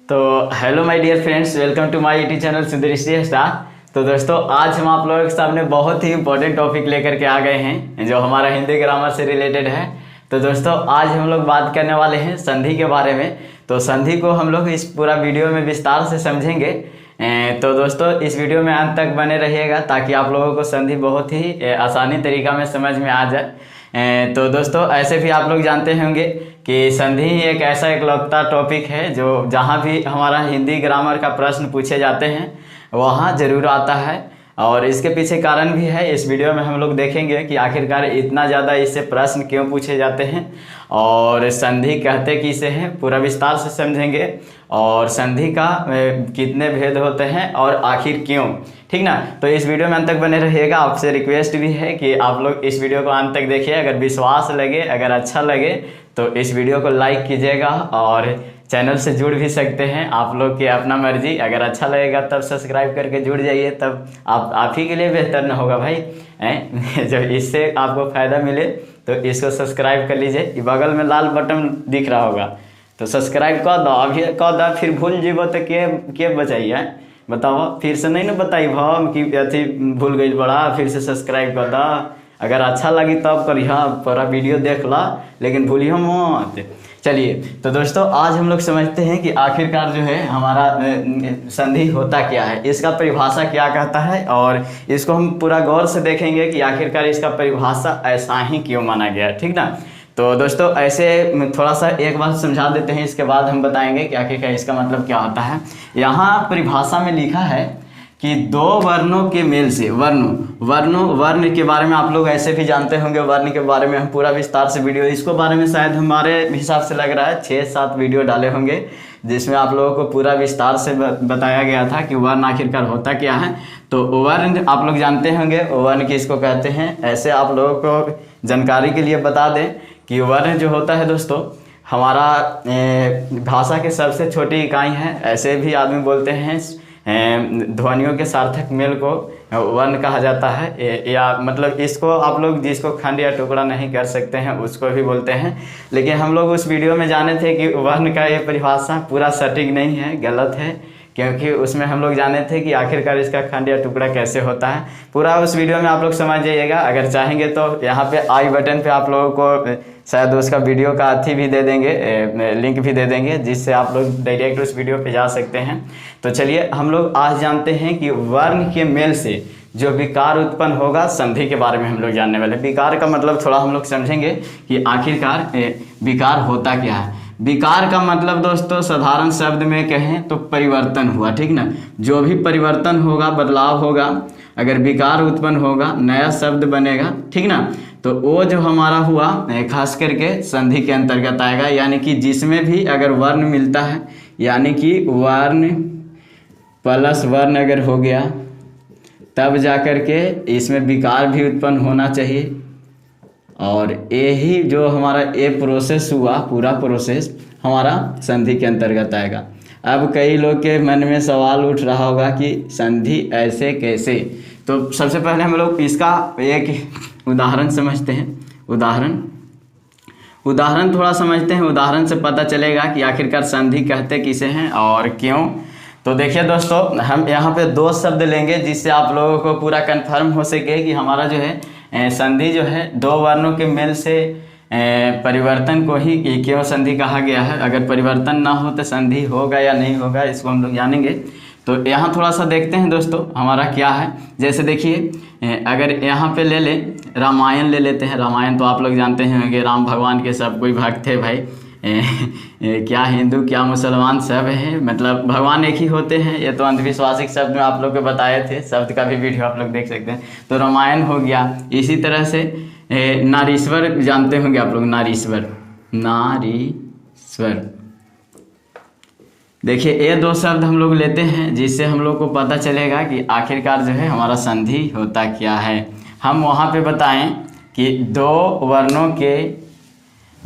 तो hello my dear friends, welcome to my YouTube channel Sudrishti Star. तो दोस्तों, आज हम आप लोगों के सामने बहुत ही इंपॉर्टेंट टॉपिक लेकर के आ गए हैं जो हमारा हिंदी ग्रामर से रिलेटेड है। तो दोस्तों, आज हम लोग बात करने वाले हैं संधि के बारे में। तो संधि को हम लोग इस पूरा वीडियो में विस्तार से समझेंगे। तो दोस्तों, इस वीडियो में अंत तक बने रहिएगा ताकि आप लोगों को संधि बहुत ही आसानी तरीका में समझ में आ जाए। तो दोस्तों, ऐसे भी आप लोग जानते होंगे कि संधि एक ऐसा इकलौता टॉपिक है जो जहाँ भी हमारा हिंदी ग्रामर का प्रश्न पूछे जाते हैं वहाँ ज़रूर आता है, और इसके पीछे कारण भी है। इस वीडियो में हम लोग देखेंगे कि आखिरकार इतना ज़्यादा इससे प्रश्न क्यों पूछे जाते हैं और संधि कहते किसे हैं, पूरा विस्तार से समझेंगे। और संधि का कितने भेद होते हैं और आखिर क्यों, ठीक ना। तो इस वीडियो में अंत तक बने रहिएगा। आपसे रिक्वेस्ट भी है कि आप लोग इस वीडियो को अंत तक देखिए। अगर विश्वास लगे, अगर अच्छा लगे तो इस वीडियो को लाइक कीजिएगा, और चैनल से जुड़ भी सकते हैं आप लोग की अपना मर्जी। अगर अच्छा लगेगा तब सब्सक्राइब करके जुड़ जाइए, तब आप ही के लिए बेहतर न होगा भाई जो इससे आपको फ़ायदा मिले तो इसको सब्सक्राइब कर लीजिए। बगल में लाल बटन दिख रहा होगा तो सब्सक्राइब कर दो, अभी कर दो। फिर भूल जीवो तो के बचाइए, बताओ। फिर से नहीं ना बताई भाव कि अथी भूल गई बड़ा, फिर से सब्सक्राइब कर दो। अगर अच्छा लगी तब करिए, पूरा वीडियो देख ला, लेकिन भूलिए मत। चलिए, तो दोस्तों, आज हम लोग समझते हैं कि आखिरकार जो है हमारा संधि होता क्या है, इसका परिभाषा क्या कहता है, और इसको हम पूरा गौर से देखेंगे कि आखिरकार इसका परिभाषा ऐसा ही क्यों माना गया, ठीक ना। तो दोस्तों, ऐसे थोड़ा सा एक बार समझा देते हैं, इसके बाद हम बताएंगे कि आखिरकार इसका मतलब क्या होता है। यहाँ परिभाषा में लिखा है कि दो वर्णों के मेल से, वर्ण के बारे में आप लोग ऐसे भी जानते होंगे। वर्ण के बारे में हम पूरा विस्तार से वीडियो, इसको बारे में शायद हमारे हिसाब से लग रहा है 6-7 वीडियो डाले होंगे जिसमें आप लोगों को पूरा विस्तार से बताया गया था कि वर्ण आखिरकार होता क्या है। तो वर्ण आप लोग जानते होंगे, वर्ण किसको कहते हैं। ऐसे आप लोगों को जानकारी के लिए बता दें कि वर्ण जो होता है दोस्तों, हमारा भाषा के सबसे छोटी इकाई है। ऐसे भी आदमी बोलते हैं ध्वनियों के सार्थक मेल को वर्ण कहा जाता है, या मतलब इसको आप लोग जिसको खंड या टुकड़ा नहीं कर सकते हैं उसको भी बोलते हैं। लेकिन हम लोग उस वीडियो में जाने थे कि वर्ण का ये परिभाषा पूरा सटीक नहीं है, गलत है, क्योंकि उसमें हम लोग जाने थे कि आखिरकार इसका खंड या टुकड़ा कैसे होता है। पूरा उस वीडियो में आप लोग समझ जाइएगा। अगर चाहेंगे तो यहाँ पे आई बटन पे आप लोगों को शायद उसका वीडियो का अथी भी दे देंगे, लिंक भी दे देंगे, जिससे आप लोग डायरेक्ट उस वीडियो पे जा सकते हैं। तो चलिए, हम लोग आज जानते हैं कि वर्ण के मेल से जो विकार उत्पन्न होगा, संधि के बारे में हम लोग जानने वाले। विकार का मतलब थोड़ा हम लोग समझेंगे कि आखिरकार विकार होता क्या है। विकार का मतलब दोस्तों, साधारण शब्द में कहें तो परिवर्तन हुआ, ठीक ना। जो भी परिवर्तन होगा, बदलाव होगा, अगर विकार उत्पन्न होगा, नया शब्द बनेगा, ठीक ना, तो वो जो हमारा हुआ खास करके संधि के अंतर्गत आएगा। यानी कि जिसमें भी अगर वर्ण मिलता है, यानी कि वर्ण प्लस वर्ण अगर हो गया, तब जाकर के इसमें विकार भी उत्पन्न होना चाहिए। और यही जो हमारा ये प्रोसेस हुआ, पूरा प्रोसेस हमारा संधि के अंतर्गत आएगा। अब कई लोग के मन में सवाल उठ रहा होगा कि संधि ऐसे कैसे। तो सबसे पहले हम लोग इसका एक उदाहरण समझते हैं। उदाहरण थोड़ा समझते हैं। उदाहरण से पता चलेगा कि आखिरकार संधि कहते किसे हैं और क्यों। तो देखिए दोस्तों, हम यहाँ पे 2 शब्द लेंगे जिससे आप लोगों को पूरा कंफर्म हो सके कि हमारा जो है संधि जो है 2 वर्णों के मेल से परिवर्तन को ही क्यों संधि कहा गया है। अगर परिवर्तन ना हो तो संधि होगा या नहीं होगा, इसको हम लोग जानेंगे। तो यहाँ थोड़ा सा देखते हैं दोस्तों हमारा क्या है। जैसे देखिए, अगर यहाँ पे ले लें, रामायण ले लेते हैं। रामायण तो आप लोग जानते हैं कि राम भगवान के सब कोई भक्त थे भाई। क्या हिंदू क्या मुसलमान सब हैं, मतलब भगवान एक ही होते हैं। ये तो अंधविश्वासिक शब्द में आप लोग को बताए थे, शब्द का भी वीडियो आप लोग देख सकते हैं। तो रामायण हो गया। इसी तरह से नारीश्वर जानते होंगे आप लोग, नारीश्वर। देखिए, ये 2 शब्द हम लोग लेते हैं जिससे हम लोग को पता चलेगा कि आखिरकार जो है हमारा संधि होता क्या है। हम वहाँ पे बताएं कि 2 वर्णों के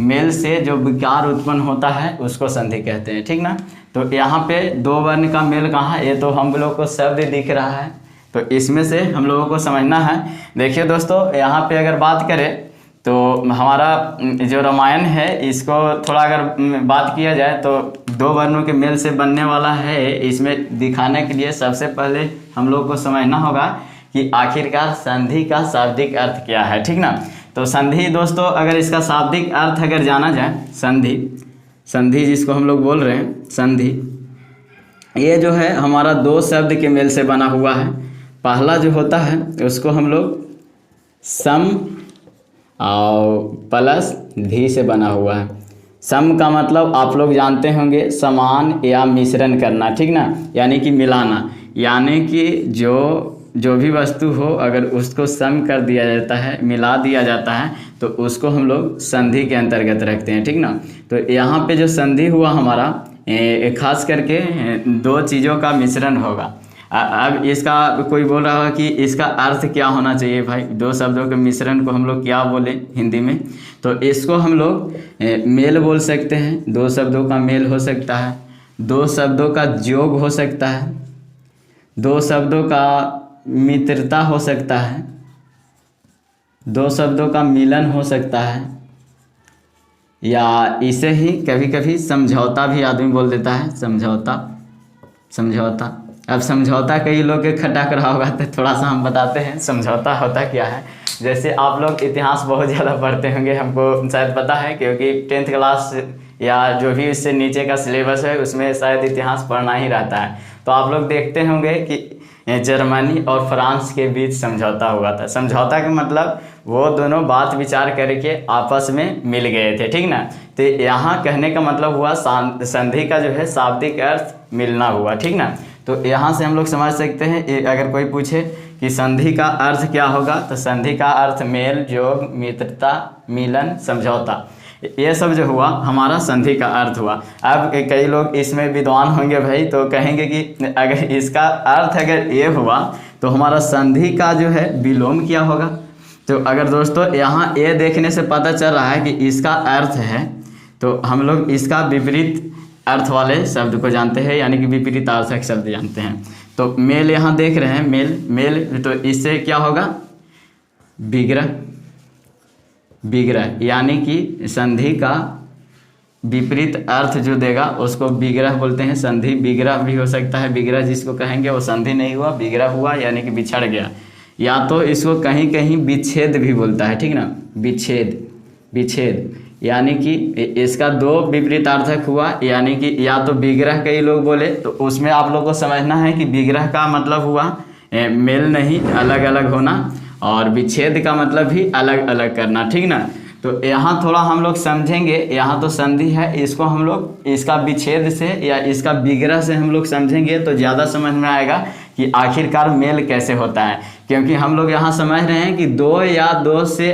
मेल से जो विकार उत्पन्न होता है उसको संधि कहते हैं, ठीक ना। तो यहाँ पे 2 वर्ण का मेल कहाँ है, ये तो हम लोग को शब्द दिख रहा है, तो इसमें से हम लोगों को समझना है। देखिए दोस्तों, यहाँ पे अगर बात करें तो हमारा जो रामायण है इसको थोड़ा अगर बात किया जाए तो दो वर्णों के मेल से बनने वाला है, इसमें दिखाने के लिए सबसे पहले हम लोग को समझना होगा कि आखिरकार संधि का शाब्दिक अर्थ क्या है, ठीक ना। तो संधि दोस्तों, अगर इसका शाब्दिक अर्थ अगर जाना जाए, संधि जिसको हम लोग बोल रहे हैं संधि, ये जो है हमारा दो शब्द के मेल से बना हुआ है। पहला जो होता है उसको हम लोग सम और प्लस धी से बना हुआ है। सम का मतलब आप लोग जानते होंगे समान या मिश्रण करना, ठीक ना, यानी कि मिलाना, यानी कि जो भी वस्तु हो अगर उसको सम कर दिया जाता है, मिला दिया जाता है, तो उसको हम लोग संधि के अंतर्गत रखते हैं, ठीक ना। तो यहाँ पे जो संधि हुआ हमारा खास करके दो चीज़ों का मिश्रण होगा। अब इसका कोई बोल रहा है कि इसका अर्थ क्या होना चाहिए भाई, दो शब्दों के मिश्रण को हम लोग क्या बोले हिंदी में, तो इसको हम लोग मेल बोल सकते हैं। दो शब्दों का मेल हो सकता है, दो शब्दों का योग हो सकता है, दो शब्दों का मित्रता हो सकता है, दो शब्दों का मिलन हो सकता है, या इसे ही कभी कभी समझौता भी आदमी बोल देता है। समझौता। अब समझौता कई लोग के खटक रहा होगा, तो थोड़ा सा हम बताते हैं समझौता होता क्या है। जैसे आप लोग इतिहास बहुत ज़्यादा पढ़ते होंगे, हमको शायद पता है, क्योंकि 10th क्लास या जो भी इससे नीचे का सिलेबस है उसमें शायद इतिहास पढ़ना ही रहता है। तो आप लोग देखते होंगे कि जर्मनी और फ्रांस के बीच समझौता हुआ था। समझौता का मतलब वो दोनों बात विचार करके आपस में मिल गए थे, ठीक ना। तो यहाँ कहने का मतलब हुआ संधि का जो है शाब्दिक अर्थ मिलना हुआ, ठीक ना। तो यहाँ से हम लोग समझ सकते हैं, अगर कोई पूछे कि संधि का अर्थ क्या होगा, तो संधि का अर्थ मेल, जोग, मित्रता, मिलन, समझौता, ये सब जो हुआ हमारा संधि का अर्थ हुआ। अब कई लोग इसमें विद्वान होंगे भाई, तो कहेंगे कि अगर इसका अर्थ अगर ये हुआ तो हमारा संधि का जो है विलोम क्या होगा। तो अगर दोस्तों यहाँ ये देखने से पता चल रहा है कि इसका अर्थ है, तो हम लोग इसका विपरीत अर्थ वाले शब्द को जानते हैं, यानी कि विपरीतार्थक शब्द जानते हैं। तो मेल यहाँ देख रहे हैं, मेल, तो इससे क्या होगा विग्रह, यानी कि संधि का विपरीत अर्थ जो देगा उसको विग्रह बोलते हैं। संधि विग्रह भी हो सकता है, विग्रह जिसको कहेंगे वो संधि नहीं हुआ, विग्रह हुआ, यानी कि बिछड़ गया। या तो इसको कहीं कहीं विच्छेद भी बोलता है, ठीक ना, विच्छेद, यानी कि इसका दो विपरीतार्थक हुआ, यानी कि या तो विग्रह कई लोग बोले, तो उसमें आप लोग को समझना है कि विग्रह का मतलब हुआ मेल नहीं, अलग अलग होना, और विच्छेद का मतलब भी अलग अलग करना, ठीक ना। तो यहाँ थोड़ा हम लोग समझेंगे, यहाँ तो संधि है, इसको हम लोग इसका विच्छेद से या इसका विग्रह से हम लोग समझेंगे तो ज़्यादा समझ में आएगा कि आखिरकार मेल कैसे होता है। क्योंकि हम लोग यहाँ समझ रहे हैं कि दो या दो से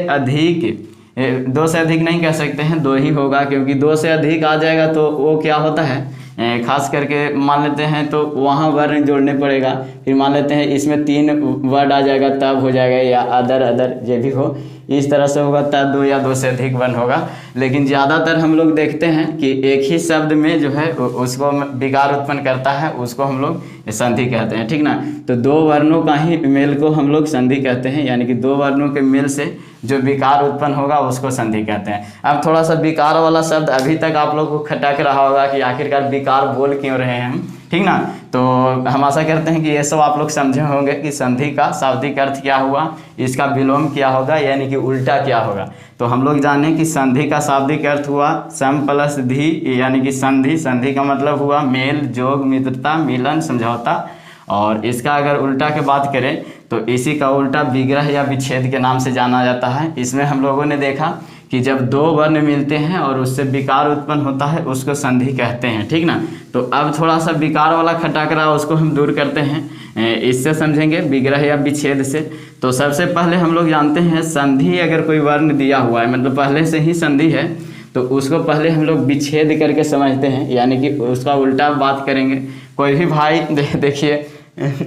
अधिक नहीं कह सकते हैं, दो ही होगा, क्योंकि दो से अधिक आ जाएगा तो वो क्या होता है, खास करके मान लेते हैं तो वहाँ वर्ण जोड़ने पड़ेगा। फिर मान लेते हैं इसमें 3 वर्ड आ जाएगा तब हो जाएगा, या अदर जो भी हो, इस तरह से होगा तब दो या दो से अधिक वर्ण होगा। लेकिन ज़्यादातर हम लोग देखते हैं कि एक ही शब्द में जो है उसको विकार उत्पन्न करता है, उसको हम लोग संधि कहते हैं, ठीक ना। तो दो वर्णों का ही मेल को हम लोग संधि कहते हैं, यानी कि दो वर्णों के मेल से जो विकार उत्पन्न होगा उसको संधि कहते हैं। अब थोड़ा सा विकार वाला शब्द अभी तक आप लोग को खटक रहा होगा कि आखिरकार विकार बोल क्यों रहे हैं हम, ठीक ना। तो हम आशा करते हैं कि ये सब आप लोग समझे होंगे कि संधि का शाब्दिक अर्थ क्या हुआ, इसका विलोम क्या होगा, यानी कि उल्टा क्या होगा। तो हम लोग जाने कि संधि का शाब्दिक अर्थ हुआ सम प्लस धी, यानी कि संधि का मतलब हुआ मेल, जोग, मित्रता, मिलन, समझौता। और इसका अगर उल्टा के बात करें तो इसी का उल्टा विग्रह या विच्छेद के नाम से जाना जाता है। इसमें हम लोगों ने देखा कि जब दो वर्ण मिलते हैं और उससे विकार उत्पन्न होता है उसको संधि कहते हैं, ठीक ना। तो अब थोड़ा सा विकार वाला खटकरा उसको हम दूर करते हैं, इससे समझेंगे विग्रह या विच्छेद से। तो सबसे पहले हम लोग जानते हैं संधि अगर कोई वर्ण दिया हुआ है, मतलब पहले से ही संधि है, तो उसको पहले हम लोग विच्छेद करके समझते हैं, यानी कि उसका उल्टा बात करेंगे। कोई भी भाई देखिए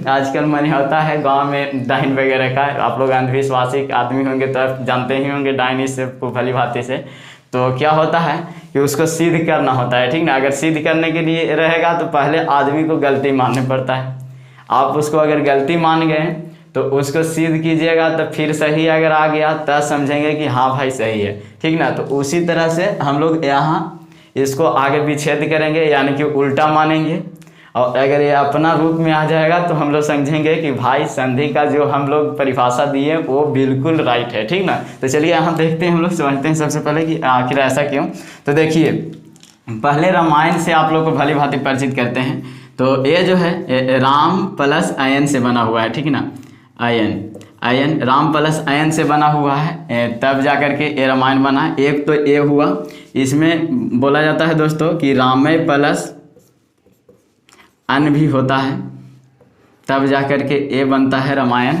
आजकल मन होता है गांव में डाइन वगैरह का, आप लोग अंधविश्वासी आदमी होंगे तो जानते ही होंगे डाइन इससे भली भांति से। तो क्या होता है कि उसको सिद्ध करना होता है, ठीक ना। अगर सिद्ध करने के लिए रहेगा तो पहले आदमी को गलती माननी पड़ता है। आप उसको अगर गलती मान गए तो उसको सिद्ध कीजिएगा, तो फिर सही अगर आ गया तब समझेंगे कि हाँ भाई सही है, ठीक ना। तो उसी तरह से हम लोग यहाँ इसको आगे विच्छेद करेंगे यानी कि उल्टा मानेंगे, और अगर ये अपना रूप में आ जाएगा तो हम लोग समझेंगे कि भाई संधि का जो हम लोग परिभाषा दिए वो बिल्कुल राइट है, ठीक ना। तो चलिए यहाँ देखते हैं, हम लोग समझते हैं सबसे पहले कि आखिर ऐसा क्यों। तो देखिए पहले रामायण से आप लोग को भली भांति परिचित करते हैं। तो ये जो है राम प्लस अयन से बना हुआ है, ठीक ना। अयन राम प्लस अयन से बना हुआ है, तब जा कर के ये रामायण बना है। एक तो ये हुआ, इसमें बोला जाता है दोस्तों कि रामय प्लस अन भी होता है, तब जा कर के ये बनता है रामायण।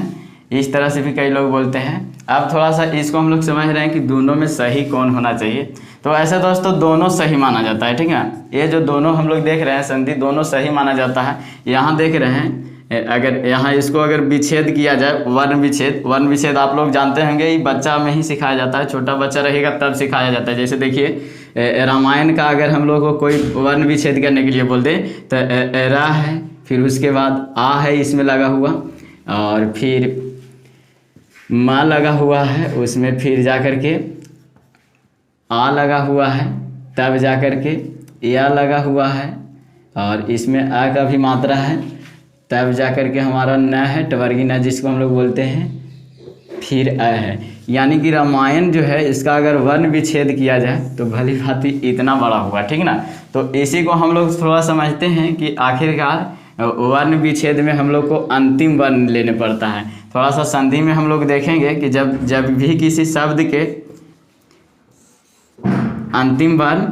इस तरह से भी कई लोग बोलते हैं। अब थोड़ा सा इसको हम लोग समझ रहे हैं कि दोनों में सही कौन होना चाहिए। तो ऐसे दोस्तों दोनों सही माना जाता है, ठीक है। ये जो दोनों हम लोग देख रहे हैं संधि, दोनों सही माना जाता है। यहाँ देख रहे हैं, अगर यहाँ इसको अगर विच्छेद किया जाए, वर्ण विच्छेद आप लोग जानते होंगे, ये बच्चा में ही सिखाया जाता है, छोटा बच्चा रहेगा तब सिखाया जाता है। जैसे देखिए रामायण का अगर हम लोग को कोई वर्ण विच्छेद करने के लिए बोल दे तो रा है, फिर उसके बाद आ है इसमें लगा हुआ, और फिर माँ लगा हुआ है, उसमें फिर जा कर के आ लगा हुआ है, तब जा कर के या लगा हुआ है, और इसमें आ का भी मात्रा है, तब जा कर के हमारा न है, टवर्गी न जिसको हम लोग बोलते हैं, फिर अ है। यानी कि रामायण जो है इसका अगर वर्ण विच्छेद किया जाए तो भली भांति इतना बड़ा हुआ, ठीक ना। तो इसी को हम लोग थोड़ा समझते हैं कि आखिरकार वर्ण विच्छेद में हम लोग को अंतिम वर्ण लेने पड़ता है। थोड़ा सा संधि में हम लोग देखेंगे कि जब भी किसी शब्द के अंतिम वर्ण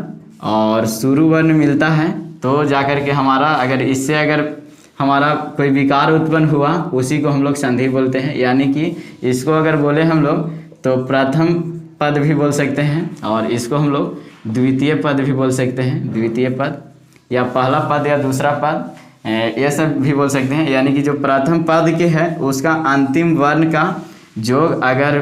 और शुरू वर्ण मिलता है तो जाकर के हमारा अगर इससे अगर हमारा कोई विकार उत्पन्न हुआ, उसी को हम लोग संधि बोलते हैं। यानी कि इसको अगर बोले हम लोग तो प्रथम पद भी बोल सकते हैं, और इसको हम लोग द्वितीय पद भी बोल सकते हैं, द्वितीय पद या पहला पद या दूसरा पद, ये सब भी बोल सकते हैं। यानी कि जो प्रथम पद के है उसका अंतिम वर्ण का योग अगर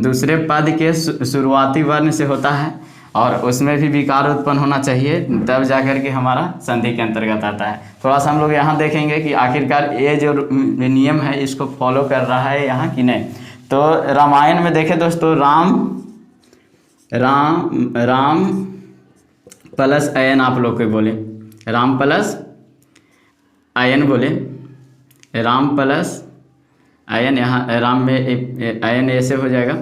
दूसरे पद के शुरुआती वर्ण से होता है और उसमें भी विकार उत्पन्न होना चाहिए, तब जाकर के हमारा संधि के अंतर्गत आता है। थोड़ा सा हम लोग यहाँ देखेंगे कि आखिरकार ये जो नियम है इसको फॉलो कर रहा है यहाँ कि नहीं। तो रामायण में देखें दोस्तों, राम प्लस अयन आप लोग को बोले, राम प्लस अयन बोले, राम प्लस अयन, यहाँ राम में अयन ऐसे हो जाएगा।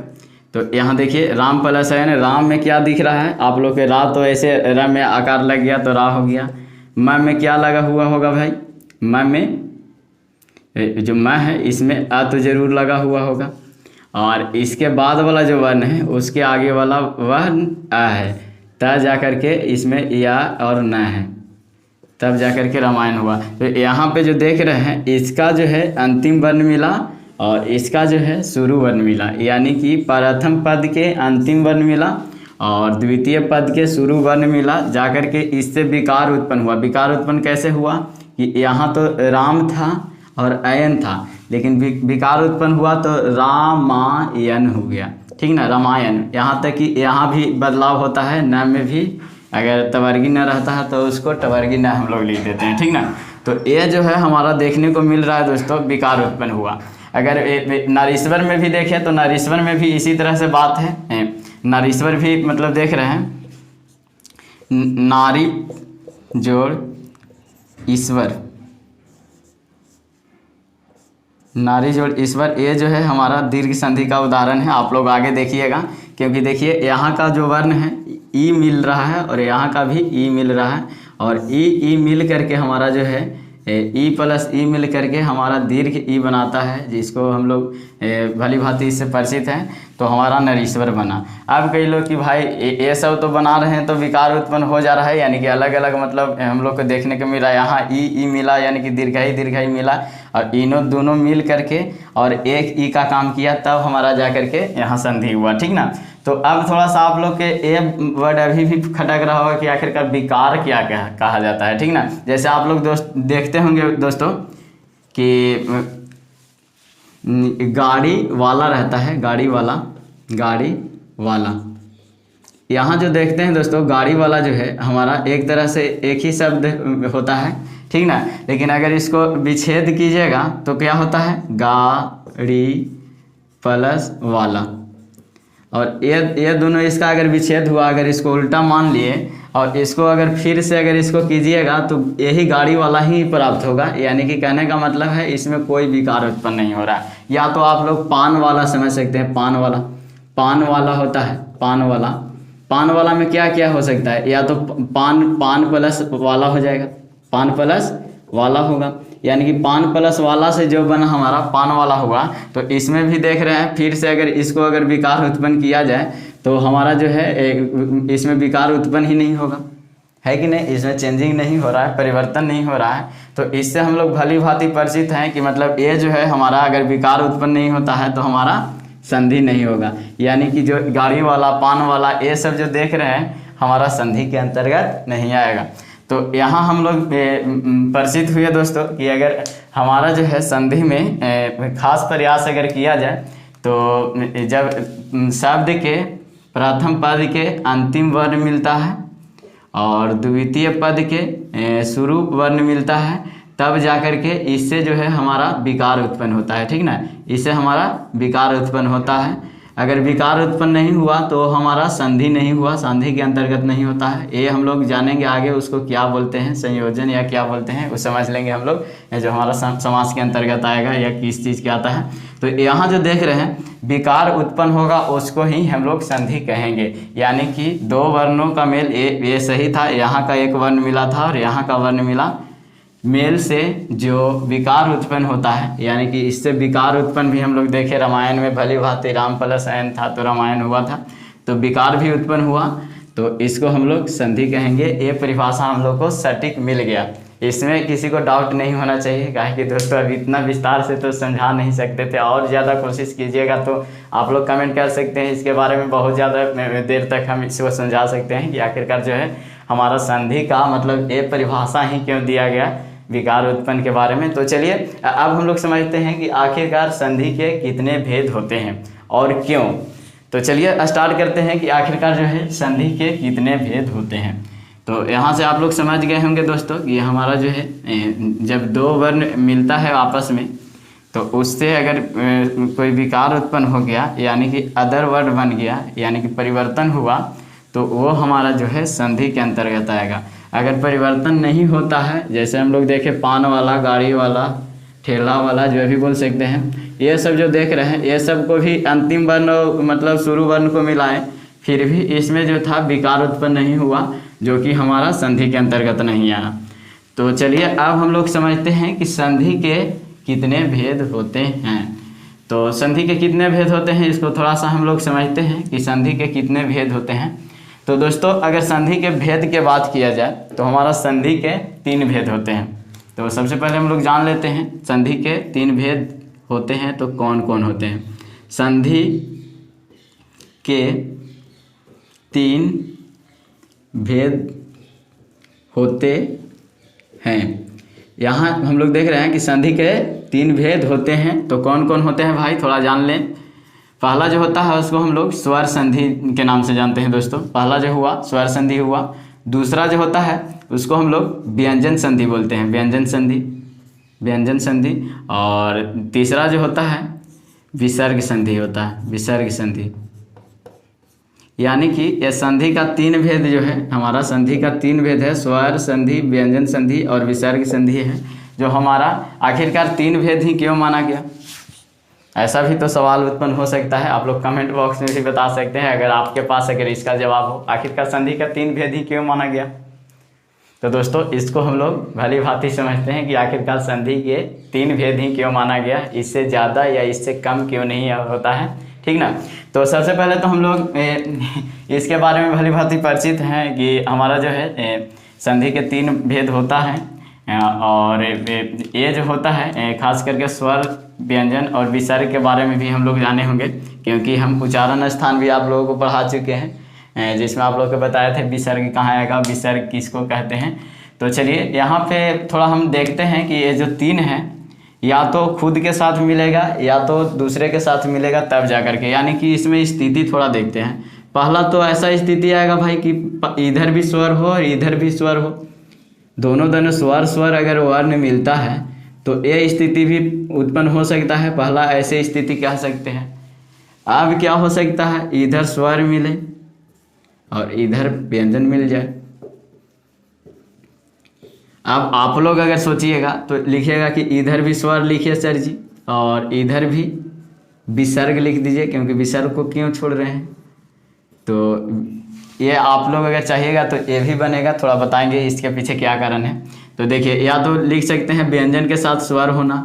तो यहाँ देखिए राम प्लस अयन, राम में क्या दिख रहा है आप लोग के, रा तो ऐसे रा में आकार लग गया तो रा हो गया। म में क्या लगा हुआ होगा भाई, म में जो म है इसमें आ तो जरूर लगा हुआ होगा, और इसके बाद वाला जो वर्ण है उसके आगे वाला वर्ण आ है, तब जा कर के इसमें या और न है, तब जा कर के रामायण हुआ। तो यहाँ पे जो देख रहे हैं इसका जो है अंतिम वर्ण मिला और इसका जो है शुरू वर्ण मिला, यानी कि प्रथम पद के अंतिम वर्ण मिला और द्वितीय पद के शुरू वर्ण मिला, जाकर के इससे विकार उत्पन्न हुआ। विकार उत्पन्न कैसे हुआ कि यहाँ तो राम था और अयन था, लेकिन विकार उत्पन्न हुआ तो रामायण हो गया, ठीक ना, रामायण। यहाँ तक कि यहाँ भी बदलाव होता है, न में भी अगर तवर्गी न रहता है तो उसको टवर्गी न हम लोग लिख देते हैं, ठीक ना। तो ये जो है हमारा देखने को मिल रहा है दोस्तों, विकार उत्पन्न हुआ। अगर नारीश्वर में भी देखें तो नारीश्वर में भी इसी तरह से बात है। नारीश्वर भी मतलब देख रहे हैं, नारी जोड़ ईश्वर, नारी जोड़ ईश्वर, ये जो है हमारा दीर्घ संधि का उदाहरण है। आप लोग आगे देखिएगा, क्योंकि देखिए यहाँ का जो वर्ण है ई मिल रहा है और यहाँ का भी ई मिल रहा है, और ई मिल करके हमारा जो है ई प्लस ई मिल करके हमारा दीर्घ ई बनाता है, जिसको हम लोग भली भांति इससे परिचित हैं। तो हमारा नरीश्वर बना। अब कई लोग कि भाई ये सब तो बना रहे हैं तो विकार उत्पन्न हो जा रहा है, यानी कि अलग अलग मतलब हम लोग को देखने को मिला। यहाँ ई मिला यानी कि दीर्घाई मिला, और इन्हों दोनों मिल करके और एक ई का काम किया, तब हमारा जा करके यहाँ संधि हुआ, ठीक ना। तो अब थोड़ा सा आप लोग के ये वर्ड अभी भी खटक रहा होगा कि आखिरकार विकार क्या कहा जाता है, ठीक ना। जैसे आप लोग देखते होंगे दोस्तों कि गाड़ी वाला रहता है, गाड़ी वाला। यहाँ जो देखते हैं दोस्तों, गाड़ी वाला जो है हमारा एक तरह से एक ही शब्द होता है, ठीक ना। लेकिन अगर इसको विच्छेद कीजिएगा तो क्या होता है, गाड़ी प्लस वाला। और ये दोनों इसका अगर विच्छेद हुआ, अगर इसको उल्टा मान लिए और इसको अगर फिर से अगर इसको कीजिएगा तो यही गाड़ी वाला ही प्राप्त होगा। यानी कि कहने का मतलब है इसमें कोई विकार उत्पन्न नहीं हो रहा है। या तो आप लोग पान वाला समझ सकते हैं, पान वाला होता है, पान वाला में क्या क्या हो सकता है, या तो पान प्लस वाला हो जाएगा, पान प्लस वाला होगा। यानी कि पान प्लस वाला से जो बना हमारा पान वाला होगा। तो इसमें भी देख रहे हैं फिर से अगर इसको अगर विकार उत्पन्न किया जाए तो हमारा जो है इसमें विकार उत्पन्न ही नहीं होगा, है कि नहीं। इसमें चेंजिंग नहीं हो रहा है, परिवर्तन नहीं हो रहा है। तो इससे हम लोग भली भांति परिचित हैं कि मतलब ये जो है हमारा अगर विकार उत्पन्न नहीं होता है तो हमारा संधि नहीं होगा। यानी कि जो गाड़ी वाला, पान वाला, ये सब जो देख रहे हैं हमारा संधि के अंतर्गत नहीं आएगा। तो यहाँ हम लोग परिचित हुए दोस्तों कि अगर हमारा जो है संधि में खास प्रयास अगर किया जाए तो जब शब्द के प्रथम पद के अंतिम वर्ण मिलता है और द्वितीय पद के शुरू वर्ण मिलता है, तब जाकर के इससे जो है हमारा विकार उत्पन्न होता है, ठीक ना। इससे हमारा विकार उत्पन्न होता है। अगर विकार उत्पन्न नहीं हुआ तो हमारा संधि नहीं हुआ, संधि के अंतर्गत नहीं होता है। ये हम लोग जानेंगे आगे उसको क्या बोलते हैं, संयोजन या क्या बोलते हैं, वो समझ लेंगे हम लोग, जो हमारा समास के अंतर्गत आएगा या किस चीज़ के आता है। तो यहाँ जो देख रहे हैं विकार उत्पन्न होगा उसको ही हम लोग संधि कहेंगे। यानी कि दो वर्णों का मेल, ये सही था, यहाँ का एक वर्ण मिला था और यहाँ का वर्ण मिला, मेल से जो विकार उत्पन्न होता है, यानी कि इससे विकार उत्पन्न भी हम लोग देखे रामायण में भली भांति, राम प्लस अयन था तो रामायण हुआ था, तो विकार भी उत्पन्न हुआ, तो इसको हम लोग संधि कहेंगे। ये परिभाषा हम लोग को सटीक मिल गया, इसमें किसी को डाउट नहीं होना चाहिए। काहे कि दोस्तों अभी इतना विस्तार से तो समझा नहीं सकते थे, और ज़्यादा कोशिश कीजिएगा तो आप लोग कमेंट कर सकते हैं इसके बारे में, बहुत ज़्यादा देर तक हम इसको समझा सकते हैं कि आखिरकार जो है हमारा संधि का मतलब ये परिभाषा ही क्यों दिया गया विकार उत्पन्न के बारे में। तो चलिए अब हम लोग समझते हैं कि आखिरकार संधि के कितने भेद होते हैं और क्यों। तो चलिए स्टार्ट करते हैं कि आखिरकार जो है संधि के कितने भेद होते हैं। तो यहाँ से आप लोग समझ गए होंगे दोस्तों कि हमारा जो है जब दो वर्ण मिलता है आपस में तो उससे अगर कोई विकार उत्पन्न हो गया, यानी कि अदर वर्ण बन गया, यानी कि परिवर्तन हुआ, तो वो हमारा जो है संधि के अंतर्गत आएगा। अगर परिवर्तन नहीं होता है, जैसे हम लोग देखें पान वाला, गाड़ी वाला, ठेला वाला, जो भी बोल सकते हैं, ये सब जो देख रहे हैं ये सब को भी अंतिम वर्ण मतलब शुरू वर्ण को मिलाएं, फिर भी इसमें जो था विकार उत्पन्न नहीं हुआ, जो कि हमारा संधि के अंतर्गत नहीं आया। तो चलिए अब हम लोग समझते हैं कि संधि के कितने भेद होते हैं। तो संधि के कितने भेद होते हैं इसको थोड़ा सा हम लोग समझते हैं कि संधि के कितने भेद होते हैं। तो दोस्तों अगर संधि के भेद के बात किया जाए तो हमारा संधि के 3 भेद होते हैं। तो सबसे पहले हम लोग जान लेते हैं संधि के 3 भेद होते हैं तो कौन कौन होते हैं। संधि के 3 भेद होते हैं। यहाँ हम लोग देख रहे हैं कि संधि के 3 भेद होते हैं। तो कौन कौन होते हैं भाई, थोड़ा जान लें। पहला जो होता है उसको हम लोग स्वर संधि के नाम से जानते हैं दोस्तों। पहला जो हुआ स्वर संधि हुआ। दूसरा जो होता है उसको हम लोग व्यंजन संधि बोलते हैं, व्यंजन संधि। और तीसरा जो होता है विसर्ग संधि होता है, विसर्ग संधि। यानी कि यह संधि का 3 भेद जो है, हमारा संधि का 3 भेद है, स्वर संधि, व्यंजन संधि और विसर्ग संधि है। जो हमारा आखिरकार 3 भेद ही क्यों माना गया, ऐसा भी तो सवाल उत्पन्न हो सकता है। आप लोग कमेंट बॉक्स में भी बता सकते हैं अगर आपके पास अगर इसका जवाब हो, आखिरकार संधि का 3 भेद ही क्यों माना गया। तो दोस्तों इसको हम लोग भली भांति समझते हैं कि आखिरकार संधि के 3 भेद ही क्यों माना गया, इससे ज़्यादा या इससे कम क्यों नहीं होता है, ठीक ना। तो सबसे पहले तो हम लोग इसके बारे में भली भांति परिचित हैं कि हमारा जो है संधि के 3 भेद होता है। और ये जो होता है खास करके स्वर, व्यंजन और विसर्ग के बारे में भी हम लोग जाने होंगे, क्योंकि हम उच्चारण स्थान भी आप लोगों को पढ़ा चुके हैं, जिसमें आप लोगों को बताए थे विसर्ग कहाँ आएगा, विसर्ग किसको कहते हैं। तो चलिए यहाँ पे थोड़ा हम देखते हैं कि ये जो 3 हैं या तो खुद के साथ मिलेगा या तो दूसरे के साथ मिलेगा तब जा करके, यानी कि इसमें स्थिति थोड़ा देखते हैं। पहला तो ऐसा स्थिति आएगा भाई कि इधर भी स्वर हो और इधर भी स्वर हो, दोनों स्वर अगर वर्ण मिलता है तो ये स्थिति भी उत्पन्न हो सकता है। पहला ऐसे स्थिति कह सकते हैं। अब क्या हो सकता है, इधर स्वर मिले और इधर व्यंजन मिल जाए, अब आप लोग अगर सोचिएगा तो लिखिएगा कि इधर भी स्वर लिखिए सर जी, और इधर भी विसर्ग लिख दीजिए, क्योंकि विसर्ग को क्यों छोड़ रहे हैं। तो ये आप लोग अगर चाहिएगा तो ये भी बनेगा, थोड़ा बताएंगे इसके पीछे क्या कारण है। तो देखिए, या तो लिख सकते हैं व्यंजन के साथ स्वर होना,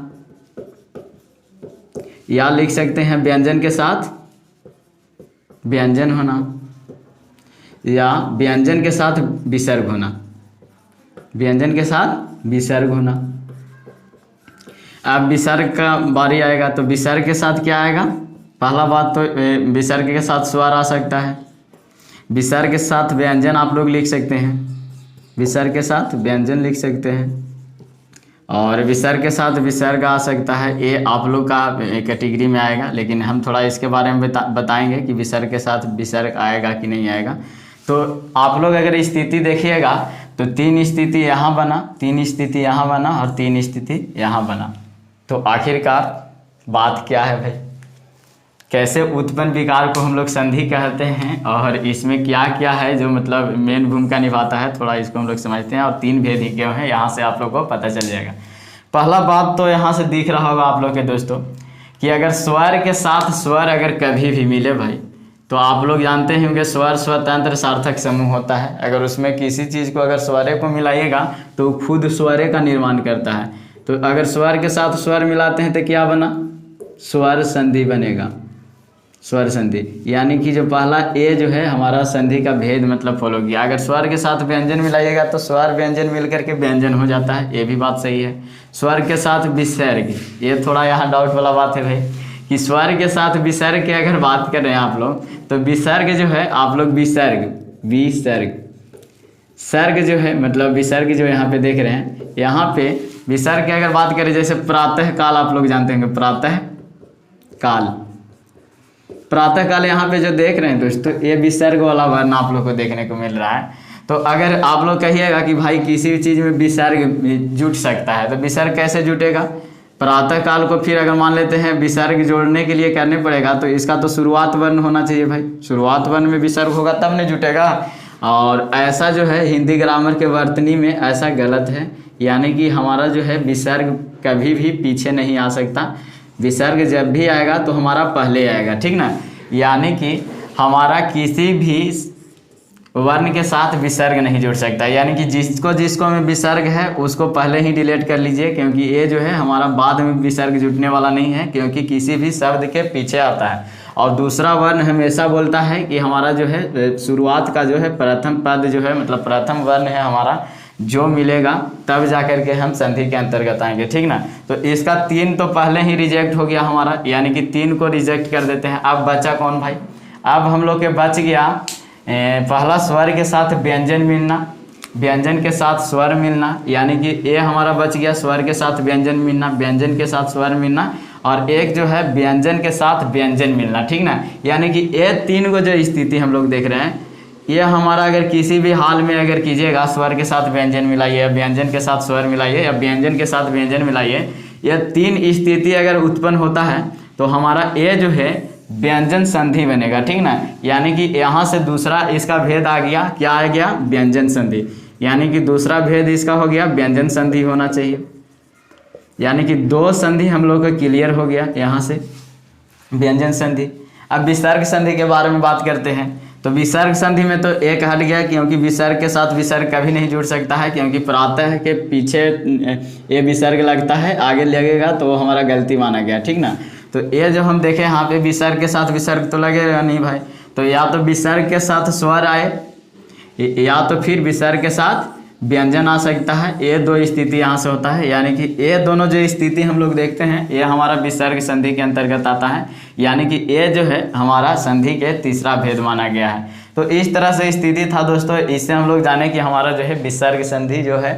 या लिख सकते हैं व्यंजन के साथ व्यंजन होना, या व्यंजन के साथ विसर्ग होना, व्यंजन के साथ विसर्ग होना। अब विसर्ग का बारी आएगा तो विसर्ग के साथ क्या आएगा। पहला बात तो विसर्ग के साथ स्वर आ सकता है, विसर्ग के साथ व्यंजन आप लोग लिख सकते हैं, विसर्ग के साथ व्यंजन लिख सकते हैं, और विसर्ग के साथ विसर्ग आ सकता है। ये आप लोग का कैटेगरी में आएगा, लेकिन हम थोड़ा इसके बारे में बताएंगे कि विसर्ग के साथ विसर्ग आएगा कि नहीं आएगा। तो आप लोग अगर स्थिति देखिएगा तो 3 स्थिति यहाँ बना, 3 स्थिति यहाँ बना, और 3 स्थिति यहाँ बना। तो आखिरकार बात क्या है भाई, कैसे उत्पन्न विकार को हम लोग संधि कहते हैं, और इसमें क्या क्या है जो मतलब मेन भूमिका निभाता है, थोड़ा इसको हम लोग समझते हैं। और 3 भेद क्यों हैं, यहाँ से आप लोग को पता चल जाएगा। पहला बात तो यहाँ से दिख रहा होगा आप लोग के दोस्तों कि अगर स्वर के साथ स्वर अगर कभी भी मिले भाई, तो आप लोग जानते हैं कि स्वर स्वतंत्र सार्थक समूह होता है। अगर उसमें किसी चीज़ को अगर स्वरे को मिलाइएगा तो खुद स्वरे का निर्माण करता है। तो अगर स्वर के साथ स्वर मिलाते हैं तो क्या बना, स्वर संधि बनेगा, स्वर संधि। यानी कि जो पहला ए जो है हमारा संधि का भेद मतलब फॉलो किया। अगर स्वर के साथ व्यंजन मिलाइएगा तो स्वर व्यंजन मिलकर के व्यंजन हो जाता है, ये भी बात सही है। स्वर के साथ विसर्ग, ये थोड़ा यहाँ डाउट वाला बात है भाई कि स्वर के साथ विसर्ग की अगर बात कर रहे हैं आप लोग, तो विसर्ग जो है आप लोग विसर्ग सर्ग जो है मतलब विसर्ग जो यहाँ पे देख रहे हैं, यहाँ पे विसर्ग की अगर बात करें, जैसे प्रातः काल आप लोग जानते होंगे, प्रातः काल यहाँ पे जो देख रहे हैं दोस्तों, ये विसर्ग वाला वर्ण आप लोग को देखने को मिल रहा है। तो अगर आप लोग कहिएगा कि भाई किसी भी चीज़ में विसर्ग जुट सकता है, तो विसर्ग कैसे जुटेगा। प्रातः काल को फिर अगर मान लेते हैं विसर्ग जोड़ने के लिए करने पड़ेगा, तो इसका तो शुरुआत वर्ण होना चाहिए भाई, शुरुआत वर्ण में विसर्ग होगा तब नहीं जुटेगा। और ऐसा जो है हिंदी ग्रामर के वर्तनी में ऐसा गलत है, यानी कि हमारा जो है विसर्ग कभी भी पीछे नहीं आ सकता, विसर्ग जब भी आएगा तो हमारा पहले आएगा, ठीक ना। यानी कि हमारा किसी भी वर्ण के साथ विसर्ग नहीं जुड़ सकता, यानी कि जिसको में विसर्ग है उसको पहले ही डिलीट कर लीजिए, क्योंकि ये जो है हमारा बाद में विसर्ग जुटने वाला नहीं है, क्योंकि किसी भी शब्द के पीछे आता है। और दूसरा वर्ण हमेशा बोलता है कि हमारा जो है शुरुआत का जो है प्रथम पद जो है मतलब प्रथम वर्ण है हमारा, जो मिलेगा तब जाकर के हम संधि के अंतर्गत आएंगे, ठीक ना। तो इसका 3 तो पहले ही रिजेक्ट हो गया हमारा, यानी कि 3 को रिजेक्ट कर देते हैं। अब बचा कौन भाई, अब हम लोग के बच गया पहला स्वर के साथ व्यंजन मिलना, व्यंजन के साथ स्वर मिलना, यानी कि ये हमारा बच गया स्वर के साथ व्यंजन मिलना, व्यंजन के साथ स्वर मिलना, और एक जो है व्यंजन के साथ व्यंजन मिलना, ठीक ना। यानी कि ये 3 को जो स्थिति हम लोग देख रहे हैं, ये हमारा अगर किसी भी हाल में अगर कीजिएगा, स्वर के साथ व्यंजन मिलाइए, व्यंजन के साथ स्वर मिलाइए, या व्यंजन के साथ व्यंजन मिलाइए, यह 3 स्थिति अगर उत्पन्न होता है तो हमारा ये जो है व्यंजन संधि बनेगा, ठीक ना। यानी कि यहाँ से दूसरा इसका भेद आ गया, क्या आ गया, व्यंजन संधि। यानी कि दूसरा भेद इसका हो गया व्यंजन संधि होना चाहिए, यानी कि 2 संधि हम लोग का क्लियर हो गया यहाँ से, व्यंजन संधि। अब विसर्ग संधि के बारे में बात करते हैं। तो विसर्ग संधि में तो एक हट गया, क्योंकि विसर्ग के साथ विसर्ग कभी नहीं जुड़ सकता है, क्योंकि प्रातः के पीछे ये विसर्ग लगता है, आगे लगेगा तो वो हमारा गलती माना गया, ठीक ना। तो ये जो हम देखें यहाँ पे विसर्ग के साथ विसर्ग तो लगेगा नहीं भाई, तो या तो विसर्ग के साथ स्वर आए, या तो फिर विसर्ग के साथ व्यंजन आ सकता है। ये 2 स्थिति यहाँ से होता है, यानी कि ये दोनों जो स्थिति हम लोग देखते हैं ये हमारा विसर्ग संधि के अंतर्गत आता है, यानी कि ये जो है हमारा संधि के तीसरा भेद माना गया है। तो इस तरह से स्थिति था दोस्तों, इससे हम लोग जाने कि हमारा जो है विसर्ग संधि जो है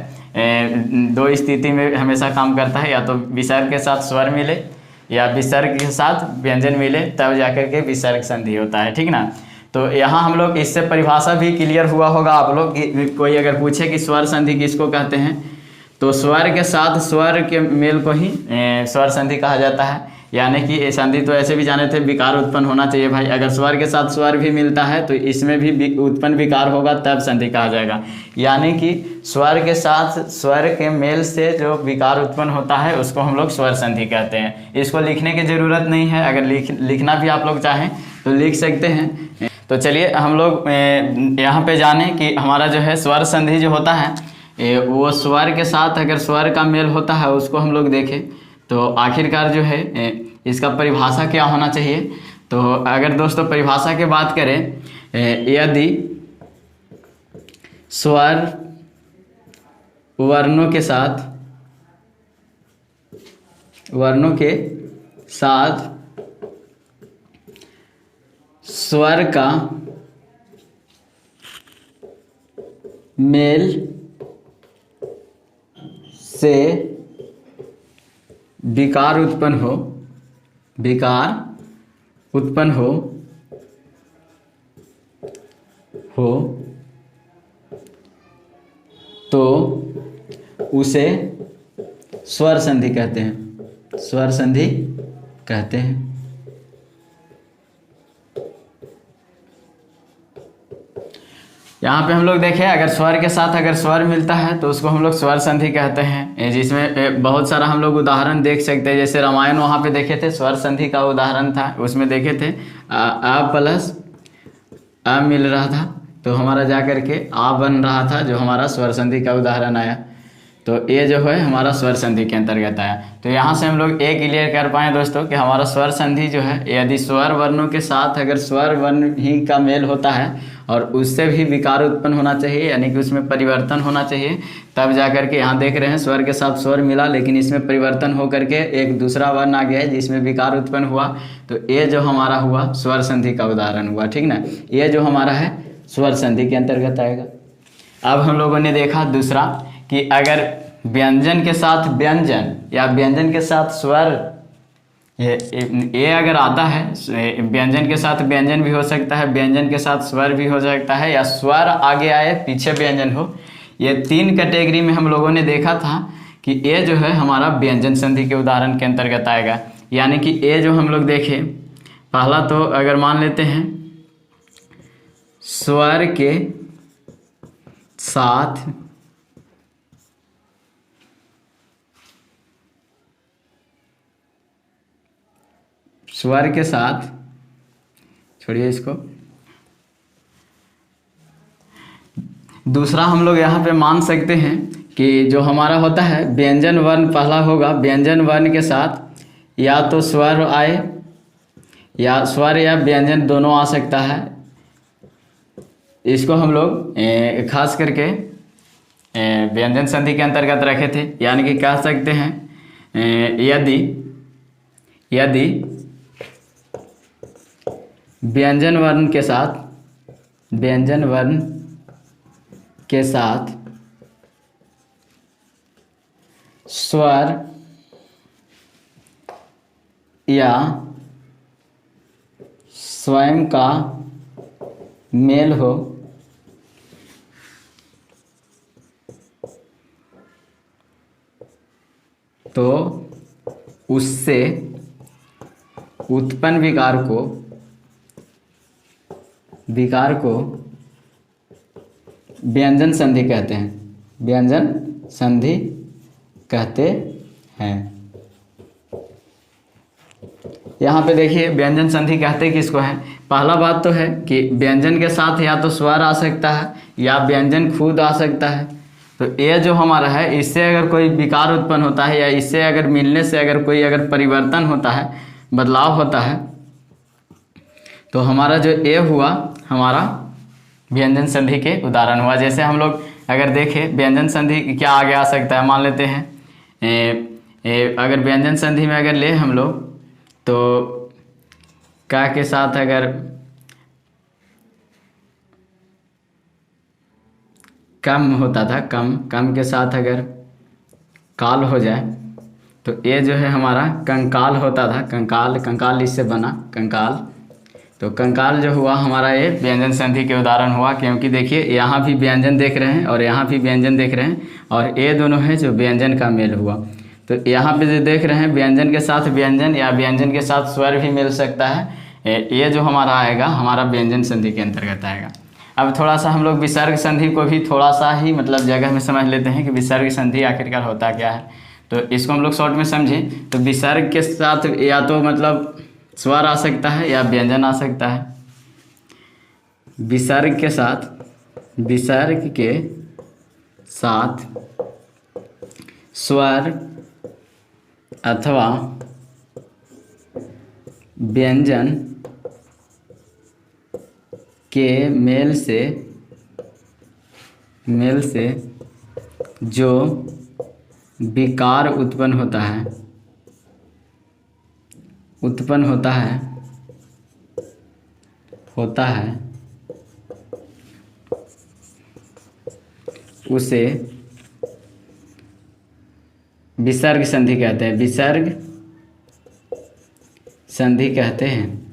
2 स्थिति में हमेशा काम करता है, या तो विसर्ग के साथ स्वर मिले या विसर्ग के साथ व्यंजन मिले, तब जाकर के विसर्ग संधि होता है, ठीक ना। तो यहाँ हम लोग इससे परिभाषा भी क्लियर हुआ होगा आप लोग कि कोई अगर पूछे कि स्वर संधि किसको कहते हैं, तो स्वर के साथ स्वर के मेल को ही स्वर संधि कहा जाता है। यानी कि ये संधि तो ऐसे भी जाने थे विकार उत्पन्न होना चाहिए भाई, अगर स्वर के साथ स्वर भी मिलता है तो इसमें भी उत्पन्न विकार होगा तब संधि कहा जाएगा। यानी कि स्वर के साथ स्वर के मेल से जो विकार उत्पन्न होता है उसको हम लोग स्वर संधि कहते हैं। इसको लिखने की ज़रूरत नहीं है, अगर लिखना भी आप लोग चाहें तो लिख सकते हैं। तो चलिए हम लोग यहाँ पे जाने कि हमारा जो है स्वर संधि जो होता है वो स्वर के साथ अगर स्वर का मेल होता है उसको हम लोग देखें तो आखिरकार जो है इसका परिभाषा क्या होना चाहिए। तो अगर दोस्तों परिभाषा की बात करें, यदि स्वर वर्णों के साथ स्वर का मेल से विकार उत्पन्न हो तो उसे स्वर संधि कहते हैं, स्वर संधि कहते हैं। यहाँ पे हम लोग देखें अगर स्वर के साथ अगर स्वर मिलता है तो उसको हम लोग स्वर संधि कहते हैं, जिसमें बहुत सारा हम लोग उदाहरण देख सकते हैं। जैसे रामायण वहाँ पे देखे थे स्वर संधि का उदाहरण था, उसमें देखे थे आ प्लस आ मिल रहा था तो हमारा जा करके आ बन रहा था, जो हमारा स्वर संधि का उदाहरण आया। तो ये जो है हमारा स्वर संधि के अंतर्गत आया। तो यहाँ से हम लोग ये क्लियर कर पाएँ दोस्तों कि हमारा स्वर संधि जो है यदि स्वर वर्णों के साथ अगर स्वर वर्ण ही का मेल होता है और उससे भी विकार उत्पन्न होना चाहिए, यानी कि उसमें परिवर्तन होना चाहिए, तब जा करके यहाँ देख रहे हैं स्वर के साथ स्वर मिला लेकिन इसमें परिवर्तन हो करके एक दूसरा वर्ण आ गया है जिसमें विकार उत्पन्न हुआ। तो ये जो हमारा हुआ स्वर संधि का उदाहरण हुआ, ठीक ना। ये जो हमारा है स्वर संधि के अंतर्गत आएगा। अब हम लोगों ने देखा दूसरा कि अगर व्यंजन के साथ व्यंजन या व्यंजन के साथ स्वर ये अगर आता है, व्यंजन के साथ व्यंजन भी हो सकता है, व्यंजन के साथ स्वर भी हो सकता है, या स्वर आगे आए पीछे व्यंजन हो। ये तीन कैटेगरी में हम लोगों ने देखा था कि ये जो है हमारा व्यंजन संधि के उदाहरण के अंतर्गत आएगा। यानी कि ये जो हम लोग देखें, पहला तो अगर मान लेते हैं स्वर के साथ स्वर के साथ, छोड़िए इसको, दूसरा हम लोग यहाँ पे मान सकते हैं कि जो हमारा होता है व्यंजन वर्ण पहला होगा, व्यंजन वर्ण के साथ या तो स्वर आए या स्वर या व्यंजन दोनों आ सकता है। इसको हम लोग खास करके व्यंजन संधि के अंतर्गत रखे थे। यानी कि कह सकते हैं यदि व्यंजन वर्ण के साथ स्वर या स्वयं का मेल हो तो उससे उत्पन्न विकार को व्यंजन संधि कहते हैं, व्यंजन संधि कहते हैं। यहाँ पे देखिए व्यंजन संधि कहते किसको है। पहला बात तो है कि व्यंजन के साथ या तो स्वर आ सकता है या व्यंजन खुद आ सकता है। तो ये जो हमारा है इससे अगर कोई विकार उत्पन्न होता है या इससे अगर मिलने से अगर कोई अगर परिवर्तन होता है, बदलाव होता है, तो हमारा जो ये हुआ हमारा व्यंजन संधि के उदाहरण हुआ। जैसे हम लोग अगर देखें व्यंजन संधि क्या आगे आ सकता है, मान लेते हैं अगर व्यंजन संधि में अगर ले हम लोग तो का के साथ अगर कम होता था, कम के साथ अगर काल हो जाए तो ये जो है हमारा कंकाल होता था, कंकाल इससे बना कंकाल। तो कंकाल जो हुआ हमारा ये व्यंजन संधि के उदाहरण हुआ, क्योंकि देखिए यहाँ भी व्यंजन देख रहे हैं और यहाँ भी व्यंजन देख रहे हैं और ये दोनों है जो व्यंजन का मेल हुआ। तो यहाँ पे जो देख रहे हैं व्यंजन के साथ व्यंजन या व्यंजन के साथ स्वर भी मिल सकता है। ये जो हमारा आएगा हमारा व्यंजन संधि के अंतर्गत आएगा। अब थोड़ा सा हम लोग विसर्ग संधि को भी थोड़ा सा ही मतलब जगह में समझ लेते हैं कि विसर्ग संधि आखिरकार होता क्या है। तो इसको हम लोग शॉर्ट में समझें तो विसर्ग के साथ या तो मतलब स्वर आ सकता है या व्यंजन आ सकता है। विसर्ग के साथ स्वर अथवा व्यंजन के मेल से जो विकार उत्पन्न होता है उसे विसर्ग संधि कहते हैं। विसर्ग संधि कहते हैं।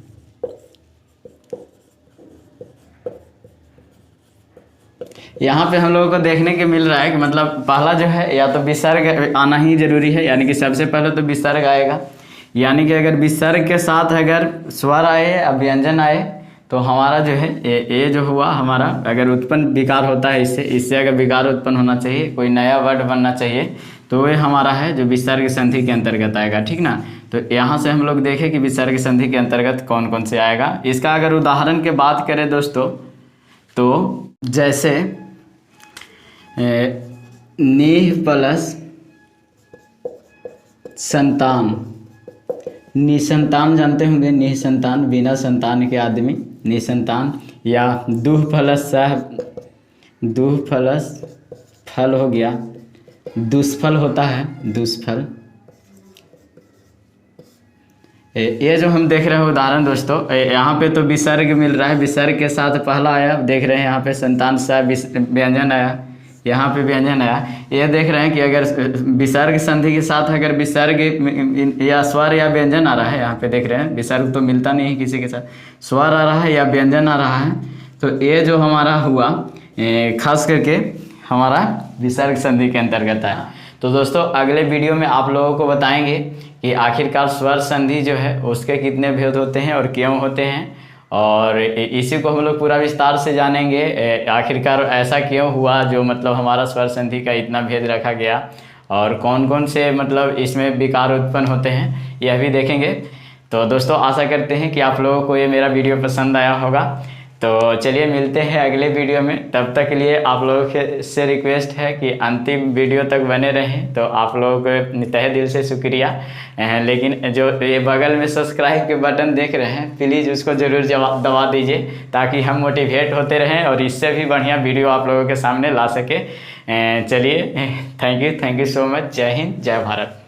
यहाँ पे हम लोगों को देखने के मिल रहा है कि मतलब पहला जो है या तो विसर्ग आना ही जरूरी है, यानी कि सबसे पहले तो विसर्ग आएगा। यानी कि अगर विसर्ग के साथ अगर स्वर आए या व्यंजन आए तो हमारा जो है ये जो हुआ हमारा अगर उत्पन्न विकार होता है इससे अगर विकार उत्पन्न होना चाहिए, कोई नया वर्ड बनना चाहिए, तो ये हमारा है जो विसर्ग संधि के अंतर्गत आएगा। ठीक ना। तो यहाँ से हम लोग देखें कि विसर्ग संधि के अंतर्गत कौन कौन से आएगा। इसका अगर उदाहरण के बात करें दोस्तों तो जैसे नीह प्लस संतान, निसंतान जानते होंगे, निसंतान बिना संतान के आदमी निसंतान, या दुह प्लस फल हो गया, दुष्फल होता है दुष्फल। ये जो हम देख रहे हैं उदाहरण दोस्तों, यहाँ पे तो विसर्ग मिल रहा है, विसर्ग के साथ पहला आया, देख रहे हैं यहाँ पे संतान सा व्यंजन आया, यहाँ पे व्यंजन आया। ये देख रहे हैं कि अगर विसर्ग संधि के साथ अगर विसर्ग या स्वर या व्यंजन आ रहा है, यहाँ पे देख रहे हैं विसर्ग तो मिलता नहीं है किसी के साथ, स्वर आ रहा है या व्यंजन आ रहा है, तो ये जो हमारा हुआ खास करके हमारा विसर्ग संधि के अंतर्गत है। तो दोस्तों अगले वीडियो में आप लोगों को बताएंगे कि आखिरकार स्वर संधि जो है उसके कितने भेद होते हैं और क्यों होते हैं, और इसी को हम लोग पूरा विस्तार से जानेंगे। आखिरकार ऐसा क्यों हुआ जो मतलब हमारा स्वर संधि का इतना भेद रखा गया, और कौन कौन से मतलब इसमें विकार उत्पन्न होते हैं यह भी देखेंगे। तो दोस्तों आशा करते हैं कि आप लोगों को ये मेरा वीडियो पसंद आया होगा। तो चलिए मिलते हैं अगले वीडियो में, तब तक के लिए आप लोगों से रिक्वेस्ट है कि अंतिम वीडियो तक बने रहें। तो आप लोगों को तहे दिल से शुक्रिया। लेकिन जो ये बगल में सब्सक्राइब के बटन देख रहे हैं प्लीज़ उसको ज़रूर दबा दीजिए ताकि हम मोटिवेट होते रहें और इससे भी बढ़िया वीडियो आप लोगों के सामने ला सके। चलिए थैंक यू सो मच। जय हिंद, जय भारत।